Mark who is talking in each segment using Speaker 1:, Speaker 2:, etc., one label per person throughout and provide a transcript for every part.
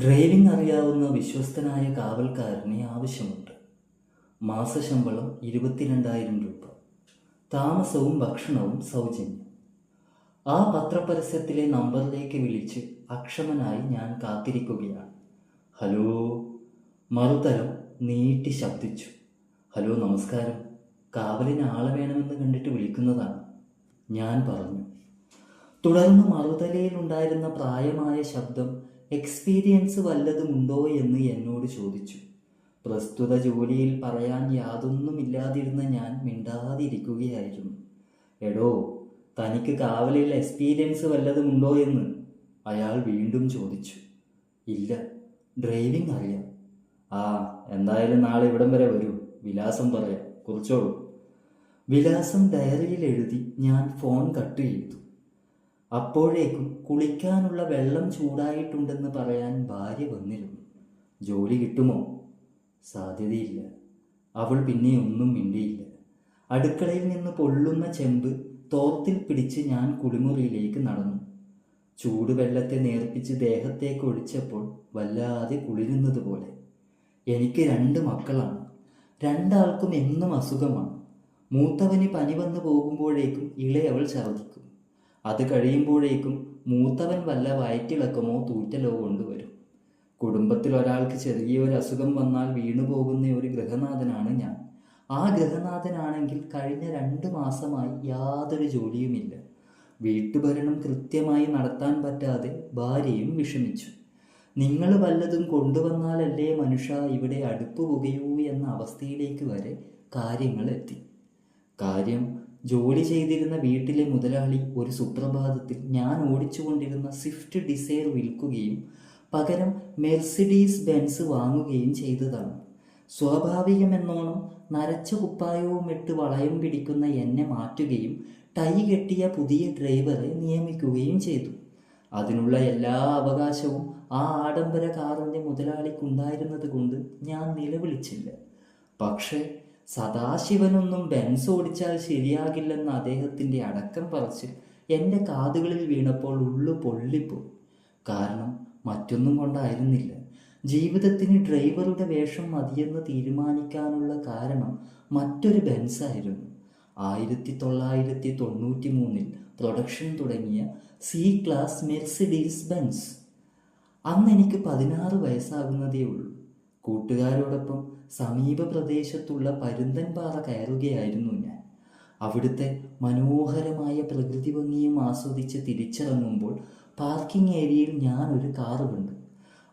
Speaker 1: Driving അറിയാവുന്ന വിശ്വസ്തനായ കാവൽക്കാരനെ ആവശ്യമുണ്ട്. മാസശമ്പളം 22,000 രൂപ. താമസവും ഭക്ഷണവും സൗജന്യം. ആ പത്രപരസ്യത്തിലെ നമ്പറിലേക്ക് വിളിച്ച് അക്ഷമനായി ഞാൻ കാത്തിരിക്കുകയാണ്. ഹലോ. മറുതരം നീട്ടി ശബ്ദിച്ചു. ഹലോ, നമസ്കാരം. കാവലിന് ആളെ വേണമെന്ന് കണ്ടിട്ട് വിളിക്കുന്നതാണ്, ഞാൻ പറഞ്ഞു. തുടർന്ന് മറുതലയിലുണ്ടായിരുന്ന പ്രായമായ ശബ്ദം എക്സ്പീരിയൻസ് വല്ലതുമുണ്ടോ എന്ന് എന്നോട് ചോദിച്ചു. പ്രസ്തുത ജോലിയിൽ പറയാൻ യാതൊന്നുമില്ലാതിരുന്ന ഞാൻ മിണ്ടാതിരിക്കുകയായിരുന്നു. എടോ, തനിക്ക് കാവലിൽ എക്സ്പീരിയൻസ് വല്ലതുമുണ്ടോ എന്ന് അയാൾ വീണ്ടും ചോദിച്ചു. ഇല്ല, ഡ്രൈവിംഗ് അറിയാം. ആ, എന്തായാലും നാളെ ഇവിടം വരെ വരൂ. വിലാസം പറയാം, കുറിച്ചോളൂ. വിലാസം ഡയറിയിൽ എഴുതി ഞാൻ ഫോൺ കട്ട് ചെയ്തു. അപ്പോഴേക്കും കുളിക്കാനുള്ള വെള്ളം ചൂടായിട്ടുണ്ടെന്ന് പറയാൻ ഭാര്യ വന്നിരുന്നു. ജോലി കിട്ടുമോ? സാധ്യതയില്ല. അവൾ പിന്നെ ഒന്നും മിണ്ടിയില്ല. അടുക്കളയിൽ നിന്ന് പൊള്ളുന്ന ചെമ്പ് തോർത്തിൽ പിടിച്ച് ഞാൻ കുളിമുറിയിലേക്ക് നടന്നു. ചൂടുവെള്ളത്തെ നേർപ്പിച്ച് ദേഹത്തേക്ക് ഒഴിച്ചപ്പോൾ വല്ലാതെ കുളിരുന്നതുപോലെ. എനിക്ക് 2 മക്കളാണ്. 2 ആൾക്കും എന്നും അസുഖമാണ്. മൂത്തവന് പനി വന്നു പോകുമ്പോഴേക്കും ഇളയവൾ ഛർദ്ദിക്കും. അത് കഴിയുമ്പോഴേക്കും മൂത്തവൻ വല്ല വയറ്റിളക്കമോ തൂറ്റലോ കൊണ്ടുവരും. കുടുംബത്തിൽ ഒരാൾക്ക് ചെറിയൊരു അസുഖം വന്നാൽ വീണുപോകുന്ന ഒരു ഗൃഹനാഥനാണ് ഞാൻ. ആ ഗൃഹനാഥനാണെങ്കിൽ കഴിഞ്ഞ 2 മാസമായി യാതൊരു ജോലിയുമില്ല. വീട്ടുഭരണം കൃത്യമായി നടത്താൻ പറ്റാതെ ഭാര്യയും വിഷമിച്ചു. നിങ്ങൾ വല്ലതും കൊണ്ടുവന്നാലല്ലേ മനുഷ്യ ഇവിടെ അടുപ്പ് പുകയൂ എന്ന അവസ്ഥയിലേക്ക് വരെ കാര്യങ്ങൾ എത്തി. കാര്യം, ജോലി ചെയ്തിരുന്ന വീട്ടിലെ മുതലാളി ഒരു സുപ്രഭാതത്തിൽ ഞാൻ ഓടിച്ചുകൊണ്ടിരുന്ന സ്വിഫ്റ്റ് ഡിസയർ വിൽക്കുകയും പകരം മെർസിഡീസ് ബെൻസ് വാങ്ങുകയും ചെയ്തതാണ്. സ്വാഭാവികമെന്നോണം നരച്ച കുപ്പായവും ഇട്ട് വളയം പിടിക്കുന്ന എന്നെ മാറ്റുകയും ടൈ കെട്ടിയ പുതിയ ഡ്രൈവറെ നിയമിക്കുകയും ചെയ്തു. അതിനുള്ള എല്ലാ അവകാശവും ആ ആഡംബര കാറിൻ്റെ മുതലാളിക്കുണ്ടായിരുന്നത് കൊണ്ട് ഞാൻ നിലവിളിച്ചില്ല. പക്ഷേ സദാശിവനൊന്നും ബെൻസ് ഓടിച്ചാൽ ശരിയാകില്ലെന്ന അദ്ദേഹത്തിൻ്റെ അടക്കം പറച്ചിൽ എൻ്റെ കാതുകളിൽ വീണപ്പോൾ ഉള്ളു പൊള്ളിപ്പോയി. കാരണം മറ്റൊന്നും കൊണ്ടായിരുന്നില്ല. ജീവിതത്തിന് ഡ്രൈവറുടെ വേഷം മതിയെന്ന് തീരുമാനിക്കാനുള്ള കാരണം മറ്റൊരു ബെൻസായിരുന്നു. 1993 പ്രൊഡക്ഷൻ തുടങ്ങിയ സി ക്ലാസ് മെർസിഡീസ് ബെൻസ്. അന്ന് എനിക്ക് 16 വയസ്സാകുന്നതേ ഉള്ളൂ. കൂട്ടുകാരോടൊപ്പം സമീപ പ്രദേശത്തുള്ള പരുന്തൻപാറ കയറുകയായിരുന്നു ഞാൻ. അവിടുത്തെ മനോഹരമായ പ്രകൃതി ഭംഗിയും ആസ്വദിച്ച് തിരിച്ചിറങ്ങുമ്പോൾ പാർക്കിംഗ് ഏരിയയിൽ ഞാൻ ഒരു കാറ് കണ്ടു.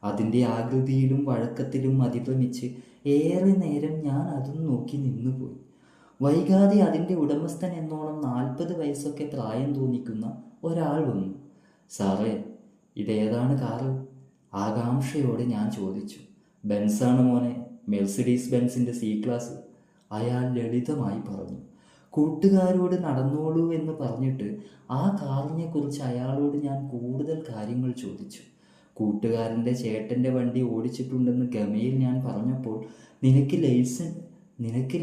Speaker 1: അതിൻ്റെ ആകൃതിയിലും വഴക്കത്തിലും അതിഭ്രമിച്ച് ഏറെ നേരം ഞാൻ അതും നോക്കി നിന്നുപോയി. വൈകാതെ അതിൻ്റെ ഉടമസ്ഥൻ എന്നോണം 40 വയസ്സൊക്കെ പ്രായം തോന്നിക്കുന്ന ഒരാൾ വന്നു. സാറേ, ഇതേതാണ് കാറ്? ആകാംക്ഷയോടെ ഞാൻ ചോദിച്ചു. ബെൻസാണ് മോനെ, മെർസിഡീസ് ബെൻസിൻ്റെ സി ക്ലാസ്, അയാൾ ലളിതമായി പറഞ്ഞു. കൂട്ടുകാരോട് നടന്നോളൂ എന്ന് പറഞ്ഞിട്ട് ആ കാറിനെ കുറിച്ച് അയാളോട് ഞാൻ കൂടുതൽ കാര്യങ്ങൾ ചോദിച്ചു. കൂട്ടുകാരൻ്റെ ചേട്ടൻ്റെ വണ്ടി ഓടിച്ചിട്ടുണ്ടെന്ന് ഗമയിൽ ഞാൻ പറഞ്ഞപ്പോൾ നിനക്ക്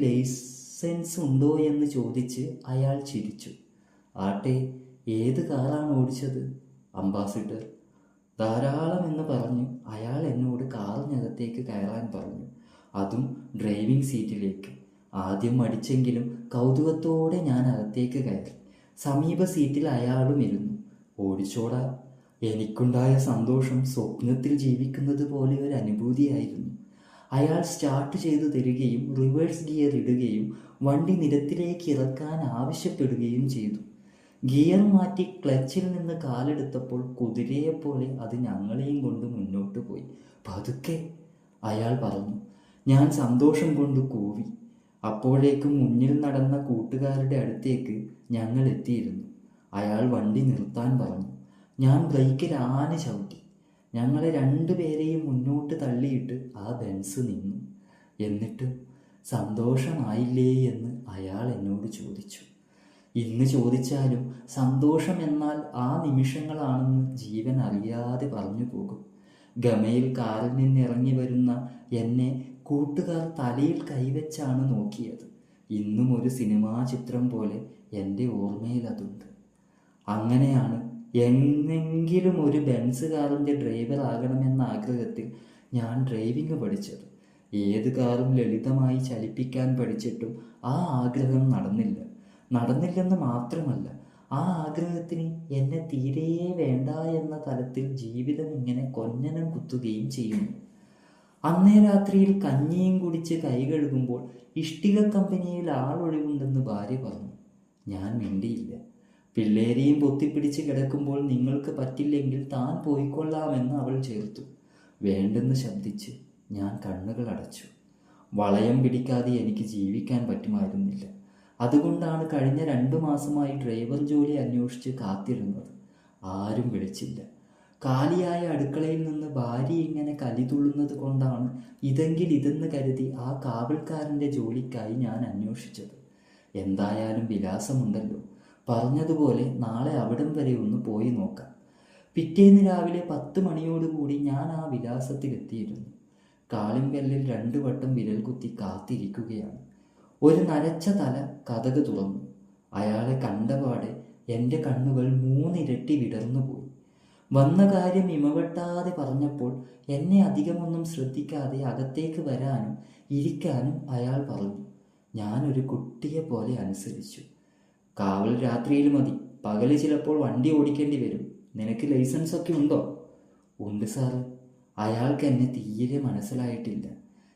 Speaker 1: ലൈസൻസ് ഉണ്ടോ എന്ന് ചോദിച്ച് അയാൾ ചിരിച്ചു. ആട്ടെ, ഏത് കാറാണ് ഓടിച്ചത്? അംബാസിഡർ. ധാരാളം എന്ന് പറഞ്ഞ് അയാൾ എന്നോട് കാറിനകത്തേക്ക് കയറാൻ പറഞ്ഞു. അതും ഡ്രൈവിംഗ് സീറ്റിലേക്ക്. ആദ്യം മടിച്ചെങ്കിലും കൗതുകത്തോടെ ഞാൻ അകത്തേക്ക് കയറി. സമീപ സീറ്റിൽ അയാളും ഇരുന്നു. ഓടിച്ചോടാ. എനിക്കുണ്ടായ സന്തോഷം സ്വപ്നത്തിൽ ജീവിക്കുന്നത് പോലെ ഒരു അനുഭൂതിയായിരുന്നു. അയാൾ സ്റ്റാർട്ട് ചെയ്തു തരികയും റിവേഴ്സ് ഗിയർ ഇടുകയും വണ്ടി നിരത്തിലേക്ക് ഇറക്കാൻ ആവശ്യപ്പെടുകയും ചെയ്തു. ഗിയർ മാറ്റി ക്ലച്ചിൽ നിന്ന് കാലെടുത്തപ്പോൾ കുതിരയെപ്പോലെ അത് ഞങ്ങളെയും കൊണ്ട് മുന്നോട്ട് പോയി. പതുക്കെ, അയാൾ പറഞ്ഞു. ഞാൻ സന്തോഷം കൊണ്ട് കൂവി. അപ്പോഴേക്കും മുന്നിൽ നടന്ന കൂട്ടുകാരുടെ അടുത്തേക്ക് ഞങ്ങൾ എത്തിയിരുന്നു. അയാൾ വണ്ടി നിർത്താൻ പറഞ്ഞു. ഞാൻ ബ്രേക്കിൽ ആഞ്ഞ് ചവിട്ടി. ഞങ്ങളെ 2 പേരെയും മുന്നോട്ട് തള്ളിയിട്ട് ആ ബെൻസ് നിന്നു. എന്നിട്ട് സന്തോഷമായില്ലേ എന്ന് അയാൾ എന്നോട് ചോദിച്ചു. ഇന്ന് ചോദിച്ചാലും സന്തോഷം എന്നാൽ ആ നിമിഷങ്ങളാണെന്ന് ജീവൻ അറിയാതെ പറഞ്ഞു പോകും. ഗമയിൽ കാറിൽ നിന്നിറങ്ങി വരുന്ന എന്നെ കൂട്ടുകാർ തലയിൽ കൈവച്ചാണ് നോക്കിയത്. ഇന്നും ഒരു സിനിമാ ചിത്രം പോലെ എൻ്റെ ഓർമ്മയിൽ അതുണ്ട്. അങ്ങനെയാണ് എന്നെങ്കിലും ഒരു ബെൻസ് കാറിൻ്റെ ഡ്രൈവർ ആകണമെന്ന ആഗ്രഹത്തിൽ ഞാൻ ഡ്രൈവിംഗ് പഠിച്ചത്. ഏത് കാറും ലളിതമായി ചലിപ്പിക്കാൻ പഠിച്ചിട്ടും ആ ആഗ്രഹം നടന്നില്ലെന്ന് മാത്രമല്ല, ആ ആഗ്രഹത്തിന് എന്നെ തീരെ വേണ്ട എന്ന തലത്തിൽ ജീവിതം ഇങ്ങനെ കൊഞ്ഞനം കുത്തുകയും ചെയ്യുന്നു. അന്നേ രാത്രിയിൽ കഞ്ഞിയും കുടിച്ച് കൈ കഴുകുമ്പോൾ ഇഷ്ടിക കമ്പനിയിൽ ആളൊഴിവുണ്ടെന്ന് ഭാര്യ പറഞ്ഞു. ഞാൻ മിണ്ടിയില്ല. പിള്ളേരെയും പൊത്തിപ്പിടിച്ച് കിടക്കുമ്പോൾ നിങ്ങൾക്ക് പറ്റില്ലെങ്കിൽ താൻ പോയിക്കൊള്ളാമെന്ന് അവൾ ചേർത്തു. വേണ്ടെന്ന് ശബ്ദിച്ച് ഞാൻ കണ്ണുകൾ അടച്ചു. വളയം പിടിക്കാതെ എനിക്ക് ജീവിക്കാൻ പറ്റുമായിരുന്നില്ല. അതുകൊണ്ടാണ് കഴിഞ്ഞ 2 മാസമായി ഡ്രൈവർ ജോലി അന്വേഷിച്ച് കാത്തിരുന്നത്. ആരും വിളിച്ചില്ല. കാലിയായ അടുക്കളയിൽ നിന്ന് ഭാര്യ ഇങ്ങനെ കലിതുള്ളുന്നത് കൊണ്ടാണ് ഇതെന്ന് കരുതി ആ കാവൽക്കാരൻ്റെ ജോലിക്കായി ഞാൻ അന്വേഷിച്ചത്. എന്തായാലും വിലാസമുണ്ടല്ലോ, പറഞ്ഞതുപോലെ നാളെ അവിടം വരെ ഒന്ന് പോയി നോക്കാം. പിറ്റേന്ന് രാവിലെ 10 മണിയോടുകൂടി ഞാൻ ആ വിലാസത്തിലെത്തിയിരുന്നു. കാളിംബെല്ലിൽ 2 വട്ടം വിരൽ കുത്തി കാത്തിരിക്കുകയാണ്. ഒരു നരച്ച തല കതക് തുറന്നു. അയാളെ കണ്ടപാടെ എൻ്റെ കണ്ണുകൾ 3 ഇരട്ടി വിടർന്നുപോയി. വന്ന കാര്യം ഇമവെട്ടാതെ പറഞ്ഞപ്പോൾ എന്നെ അധികമൊന്നും ശ്രദ്ധിക്കാതെ അകത്തേക്ക് വരാനും ഇരിക്കാനും അയാൾ പറഞ്ഞു. ഞാനൊരു കുട്ടിയെ പോലെ അനുസരിച്ചു. കാവൽ രാത്രിയിൽ മതി, പകല് ചിലപ്പോൾ വണ്ടി ഓടിക്കേണ്ടി വരും. നിനക്ക് ലൈസൻസ് ഒക്കെ ഉണ്ടോ? ഉണ്ട് സാറ്. അയാൾക്ക് എന്നെ തീരെ മനസ്സിലായിട്ടില്ല.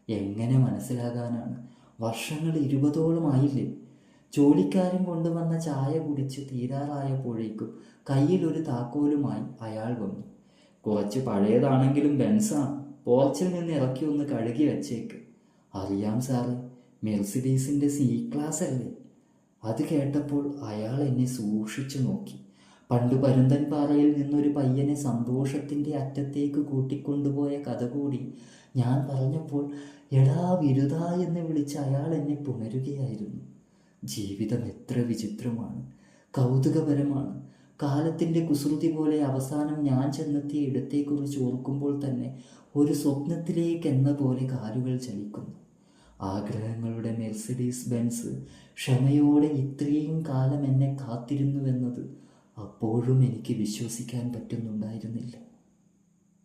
Speaker 1: എങ്ങനെ മനസ്സിലാകാനാണ്? വർഷങ്ങൾ 20ഓളം ആയില്ലേ. ജോലിക്കാരൻ കൊണ്ടുവന്ന ചായ കുടിച്ച് തീരാറായപ്പോഴേക്കും കയ്യിലൊരു താക്കോലുമായി അയാൾ വന്നു. കുറച്ച് പഴയതാണെങ്കിലും ബെൻസാണ്, പോർച്ചിൽ നിന്ന് ഇറക്കി ഒന്ന് കഴുകി വെച്ചേക്ക്. അറിയാം സാറേ, മെർസിഡീസിൻ്റെ C ക്ലാസ് അല്ലേ. അത് കേട്ടപ്പോൾ അയാൾ എന്നെ സൂക്ഷിച്ചു നോക്കി. പണ്ട് പരുന്തൻപാറയിൽ നിന്നൊരു പയ്യനെ സന്തോഷത്തിൻ്റെ അറ്റത്തേക്ക് കൂട്ടിക്കൊണ്ടുപോയ കഥ കൂടി ഞാൻ പറഞ്ഞപ്പോൾ എടാ വിരുദ എന്ന് വിളിച്ച് അയാൾ എന്നെ പുണരുകയായിരുന്നു. ജീവിതം എത്ര വിചിത്രമാണ്, കൗതുകപരമാണ്. കാലത്തിൻ്റെ കുസൃതി പോലെ അവസാനം ഞാൻ ചെന്നെത്തിയ ഇടത്തെക്കുറിച്ച് ഓർക്കുമ്പോൾ തന്നെ ഒരു സ്വപ്നത്തിലേക്കെന്ന പോലെ കാലുകൾ ചലിക്കുന്നു. ആഗ്രഹങ്ങളുടെ മെർസിഡീസ് ബെൻസ് ക്ഷമയോടെ ഇത്രയും കാലം എന്നെ കാത്തിരുന്നുവെന്നത് അപ്പോഴും എനിക്ക് വിശ്വസിക്കാൻ പറ്റുന്നുണ്ടായിരുന്നില്ല.